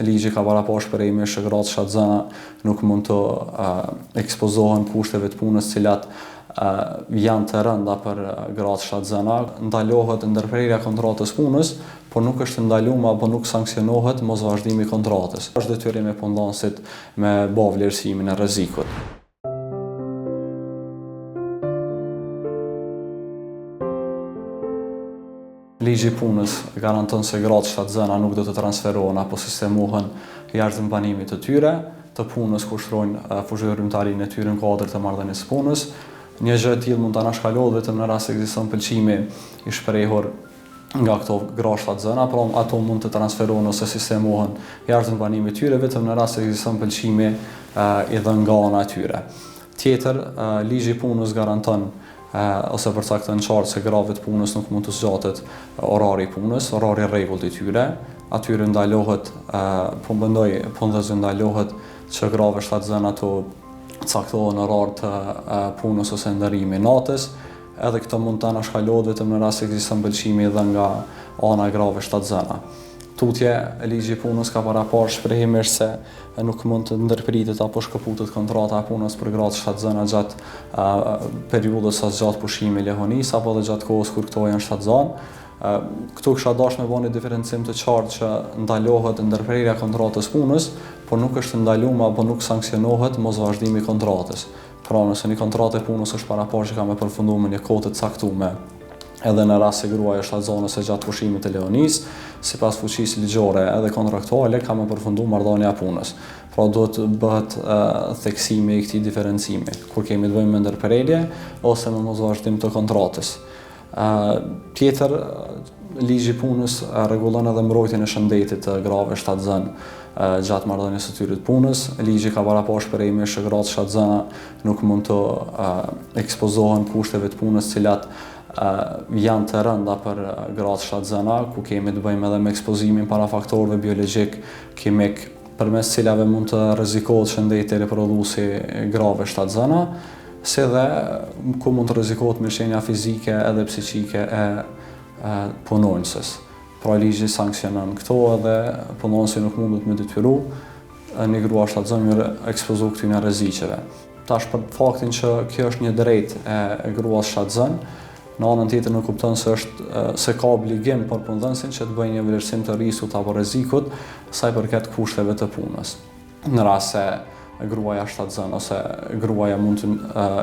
ligji ka paraposh përejmisht që gratë shtatzëna nuk mund të ekspozohen kushteve të punës cilat janë të rënda për gratë shtatzëna. Ndalohet ndërprerja kontratës punës, por nuk është ndaluar apo nuk sanksionohet mosvazhdimi i kontratës. Është detyrim e punëdhënësit me bë vlerësimin e rrezikut. Ligji i punës garanton se gratë shtatzëna nuk do të transferohen apo sistemohen jashtë mbanimit të tyre, të punës kushtojnë fushërimtarinë e tyre në kuadër të marrëdhënies së punës. Një gjë e tillë mund ta anashkalohet vetëm në rast se ekziston pëlqimi i shprehur nga këto gra shtatzëna, por ato mund të transferohen ose sistemohen jashtë mbanimit të tyre vetëm në rast se ekziston pëlqimi i dhënë nga ana e tyre. Tjetër, ligji i punës garanton ose përcakton qartë se grave të punës nuk mund të zgjatet orari i punës, orari i rregullt i tyre. Atyre ndalohet, punëdhënësit ndalohet që grave shtatzëna të caktohen orar të punës ose ndërrimi natës. Edhe këto mund të anashkalohet vetëm në rast se ekziston pëlqimi edhe nga ana e grave shtatzëna. Tutje, ligji i punës ka paraposh shprehimisht se nuk mund të ndërpritet apo shkëputet kontrata e punës për gratë shtatzëna gjatë periudhës së gjatë pushimit lehonisë apo edhe gjatë kohës kur këto janë shtatzanë. Këtu kisha dashur me bëni diferencim të qartë që ndalohet ndërprerja kontratës punës, por nuk është ndaluar apo nuk sanksionohet mosvazhdimi i kontratës. Pra, nëse një kontratë e punës është paraposh që ka me përfunduar me një kohë të caktuar, edhe në rast se gruaja shtatzon ose gjatë pushimit të lehonisë, sipas fuqisë ligjore edhe kontraktuale ka me përfunduar marrëdhënia e punës. Pra duhet të bëhet theksimi i këtij diferencimi, kur kemi të bëjmë me ndërprerje ose me mosvazhdim të kontratës. Tjetër, ligji i punës rregullon edhe mbrojtjen e shëndetit të grave shtatzënë gjatë marrëdhënies së tyre të punës. Ligji ka paraposh përejmisht që gratë shtatzëna nuk mund të ekspozohen kushteve të punës cilat janë të rënda për gratë shtatzëna, ku kemi të bëjmë edhe me ekspozimin para faktorëve biologjik, kimik, përmes cilave mund të rrezikohet shëndeti riprodhuesi grave shtatzëna, si dhe ku mund të rrezikohet mirëqenia fizike edhe psiqike e punonjëses. Pra ligji sanksionon këto edhe punonjësi nuk mundet me detyru një grua shtatzënë me ekspozu këtyre rrezikeve. Tash për faktin që kjo është një drejtë e gruas shtatzënë, në anën tjetër nuk kupton se ka obligim për punëdhënësin që të bëjë një vlerësim të rrezikut apo rrezikut sa i përket kushteve të punës. Në rast se gruaja shtatzën ose gruaja mund të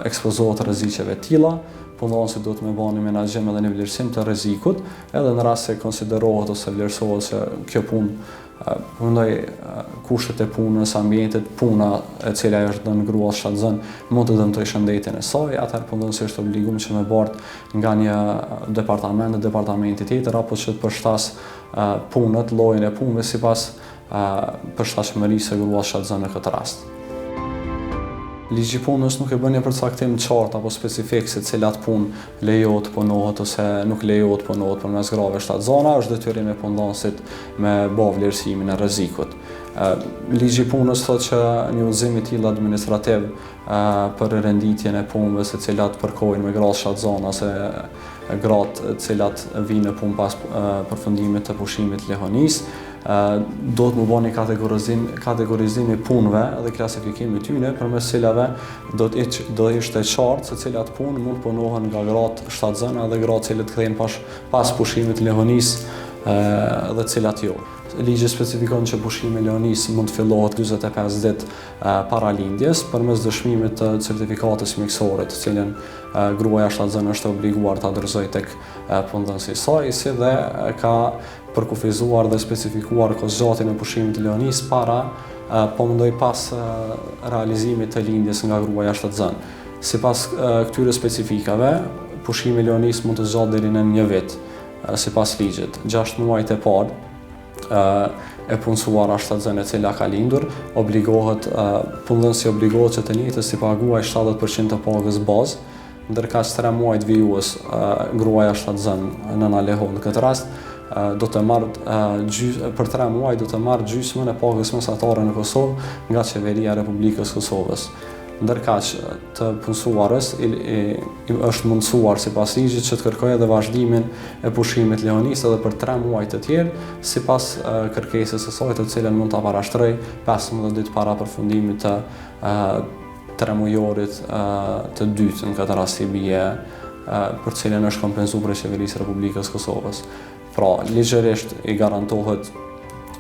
ekspozohet rrezikeve të tilla, punëdhënësi duhet me bëni menaxhim edhe një vlerësim të rrezikut, edhe në rast se konsiderohet ose vlerësohet se kjo punë kushtet e punës, ambientet, puna e cila është dhënë gruas shtatzënë mund të dëmtojë shëndetin e saj, atëherë punëdhënësi është obliguar që me bartë nga një departamenti tjetër apo që të përshtas punët, llojin e punëve sipas përshtatshmërisë së gruas shtatzënë në këtë rast. Ligji i punës nuk e bën një përcaktim të qartë apo specifik se cilat punë lejohet punohet ose nuk lejohet punohet përmes grave shtatzëna, është detyrim e punëdhënësit me bë vlerësimin e rrezikut. Ligji i punës thotë që një udhëzim i tillë administrativ për renditjen e punëve se cilat përkojnë me gratë shtatzëna ose gratë cilat vinë në punë pas përfundimit të pushimit lehonisë, do të më bëni kategorizim i punëve dhe klasifikimi tyre përmes cilave do ishte qartë se cilat punë mund punohen nga gratë shtatzëna dhe gratë cilat kthehen pas pushimit lehonisë dhe cilat jo. Ligji specifikon që pushimi lehonisë mund të fillohet 45 ditë para lindjes përmes dëshmimit të certifikatës mjekësore, të cilën gruaja shtatzënë është obliguar ta dorëzojë tek punëdhënësi i saj, si dhe ka përkufizuar dhe specifikuar kohëzgjatin e pushimit të lehonisë para pas realizimit të lindjes nga gruaja shtatzënë. Sipas këtyre specifikave, pushimi i lehonisë mund të zgjatet deri në 1 vit, sipas ligjit. 6 muajt e parë e punësuara shtatzënë e cila ka lindur, punëdhënësi obligohet që të njëjtës t'i paguajë 70% të pagës bazë, ndërka që 3 muajt vijues gruaja shtatzënë nëna leho në këtë rast, për 3 muaj do të marrë gjysmën e pagës mesatare në Kosovë nga Qeveria e Republikës Kosovës. ndërkaq të punësuarës është mundësuar sipas ligjit që të kërkojë edhe vazhdimin e pushimit lehonisë edhe për 3 muaj të tjerë, sipas kërkesës së saj, të cilën mund ta parashtroj 15 ditë para përfundimit të 3-mujorit të dytë, në këtë rast i bie për cilën është kompenzuar prej Qeverisë së Republikës Kosovës. Pra, ligjërisht i garantohet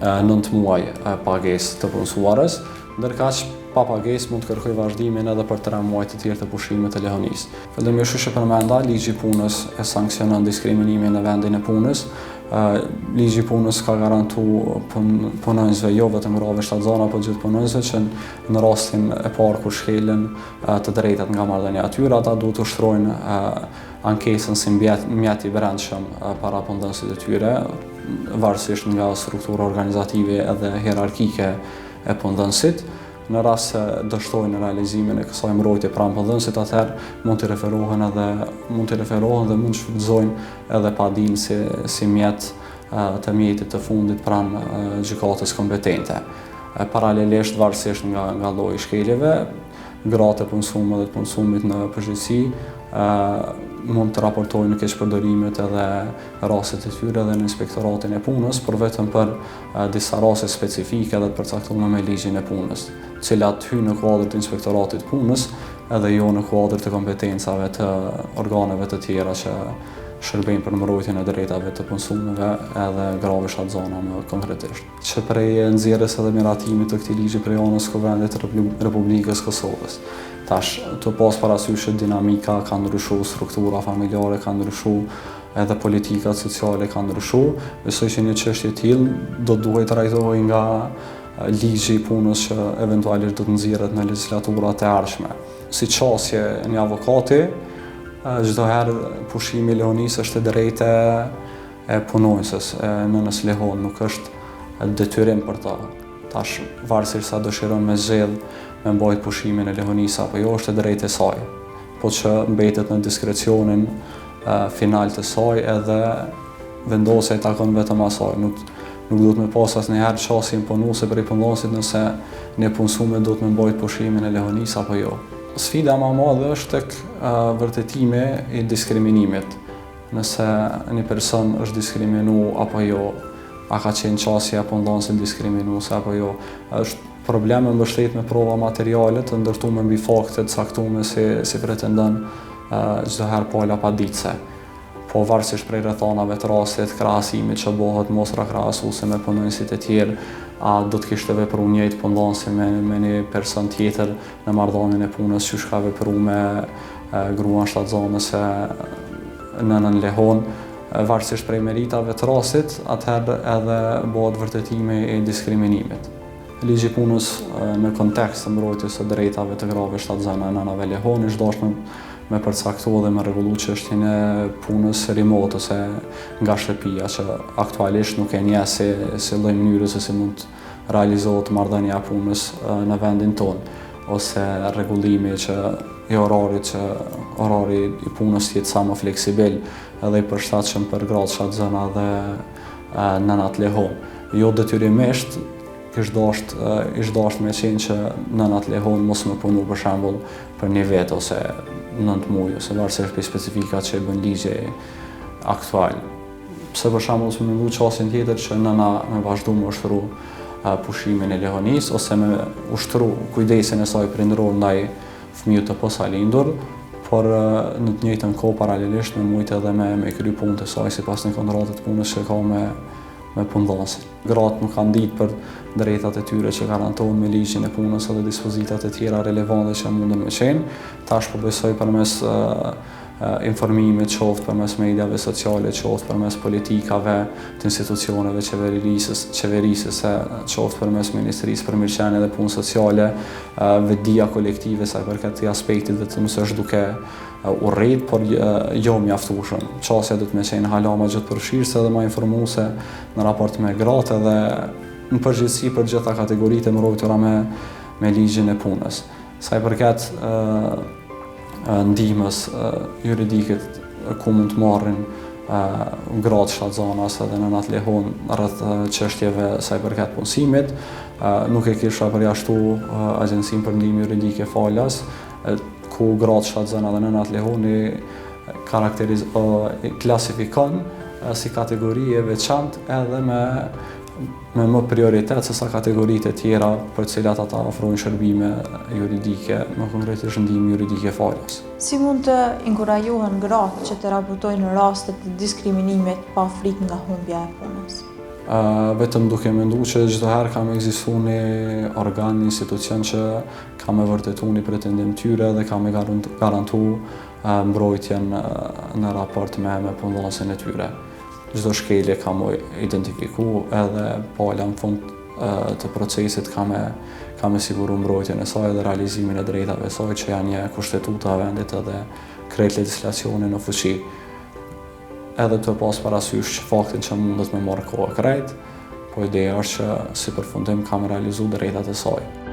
9 muaj pagesë të punësuarës, ndërkaq pa pagesë mund të kërkojë vazhdimin edhe për 3 muaj të tjerë të pushimit të lehonisë. Fillimisht është përmenda ligji i punës e sanksionon diskriminimin në vendin e punës. Ligji i punës ka garantuar punonjësve jo vetëm grave shtatzana, por gjithë punonjësve që në rastin e parë kur shkelen të drejtat nga marrëdhënia e tyre, ata duhet të ushtrojnë ankesën si mjet i brendshëm para punëdhënësit e tyre, varësisht nga struktura organizative edhe hierarkike e punëdhënësit. Në rast se dështojnë realizimin e kësaj mbrojtje pranë punëdhënësit, atëherë mund të referohen dhe mund të shfrytëzojnë edhe padinësi si mjet të mjetit të fundit pranë gjykatës kompetente. Paralelisht, varësisht nga lloji i shkeljeve, gratë e punësuar dhe të punësumit në përgjithësi mund të raportojnë në keqpërdorimet edhe rastet e tyre dhe në inspektoratin e punës, por vetëm për disa raste specifike dhe të përcaktuara me ligjin e punës, cilat hyjnë në kuadër të inspektoratit punës edhe jo në kuadër të kompetencave të organeve të tjera që shërbejnë për mbrojtjen e drejtave të punësumëve edhe grave shtatzana më konkretisht. Që prej nxjerrjes edhe miratimit të këtij ligji prej anës Kuvendit të Republikës Kosovës. Tash, të pas parasysh që dinamika ka ndryshuar, struktura familjare ka ndryshuar, edhe politikat sociale ka ndryshuar, besoj që një çështje e tillë do duhet trajtohej nga ligji i punës që eventualisht do të nxjerret në legislaturat e ardhshme. Si qasje një avokati, çdo herë pushimi i lehonisë është e drejtë e punonjëses, nënës lehon, nuk është detyrim për ta. Tash, varësisht sa dëshiron me zgjedh me mbajt pushimin e lehonisë apo jo, është e drejtë e saj, po që mbetet në diskrecionin final të saj edhe vendosja i takon vetëm asaj. Nuk duhet me pas asnjëherë qasje imponuese prej punonësit nëse një punësuar duhet me mbajt pushimin e lehonisë apo jo. Sfida më e madhe është tek vërtetimi i diskriminimit. Nëse një person është diskriminuar apo jo, a ka qenë qasja punonësit diskriminuese apo jo, është probleme mbështet me prova materiale të ndërtuara mbi fakte të caktuara si pretendon çdo herë pala paditëse. Po varësisht prej rrethanave të rastit, krahasimit që bëhet mosra krahasuese me punonjësit e tjerë, a do të kishte vepruar njëjtë punonësi me një person tjetër në marrëdhënien e punës, çu ka vepruar me gruan shtatzane se nënën lehon, varësisht prej meritave të rastit, atëherë edhe bëhet vërtetimi i diskriminimit. Ligji i punës në kontekst të mbrojtjes së drejtave të grave shtatzana e nënave lehon është dashur me përcaktuar dhe me rregullu çështjen e punës remote ose nga shtëpia, që aktualisht nuk e njeh si lloj mënyre se si mund të realizohet marrëdhënia e punës në vendin tonë, ose rregullimi që orari i punës jetë sa më fleksibil edhe i përshtatshëm për gratë shtatzana dhe nënat lehon. Jo detyrimisht ish dashur me qenë që nënat lehon mos me punu për shembull për një vit ose 9 muaj, ose varësisht për specifikat që e bën ligji aktual. Pse për shembull s'më mendu çështjen tjetër që nëna me vazhdu me ushtru pushimin e lehonisë ose me ushtru kujdesin e saj prindëror ndaj fëmijët të posalindur, por në të njëjtën kohë paralelisht me mujtë edhe me kry punët e saj sipas një kontrate të punës që ka me punëdhënësin. Gratë nuk kanë ditë për drejtat e tyre që garantohen me ligjin e punës edhe dispozitat e tjera relevante që mundën me qenë. Tash po besoj përmes informimit, qoftë përmes mediave sociale, qoftë përmes politikave të institucioneve qeverisëse, qoftë përmes Ministrisë për Mirëqenie dhe Punë Sociale, vetdia kolektive sa i përket këtij aspektit vetëm është duke urrit, por jo mjaftueshëm. Qasja do të më qenë hala më gjithë përfshirëse dhe më informuese në raport me gratë dhe në përgjithësi për gjitha kategoritë e mbrojtura me ligjin e punës. Sa i përket ndihmës juridike ku mund të marrin gratë shtatzanas edhe nënat lehon rreth çështjeve sa i përket punësimit. Nuk e kisha përjashtu Agjencinë për Ndihmë Juridike Falas, ku gratë shtatzana dhe nënat lehoni klasifikon si kategori e veçantë edhe me më prioritet se sa kategoritë e tjera për cilat ata ofrojnë shërbime juridike, më konkretisht ndihmë juridike falas. Si mund të inkurajohen gratë që të raportojnë rastet të diskriminimit pa frikë nga humbja e punës? Vetëm duke menduar që çdo herë ka ekzistuar një organ, një institucion që ka me vërtetuar një pretendim tyre dhe ka me garantu mbrojtjen në raport me punëdhënësin e tyre. Çdo shkelje ka me identifiku edhe pala në fund të procesit ka me siguru mbrojtjen e saj dhe realizimin e drejtave e saj që janë një kushtetuta e vendit edhe krejt legislacionin në fuqi. Edhe të pas parasysh që faktin që mundet me marrë kohë krejt, po ideja është që si përfundim ka me realizu drejtat e saj.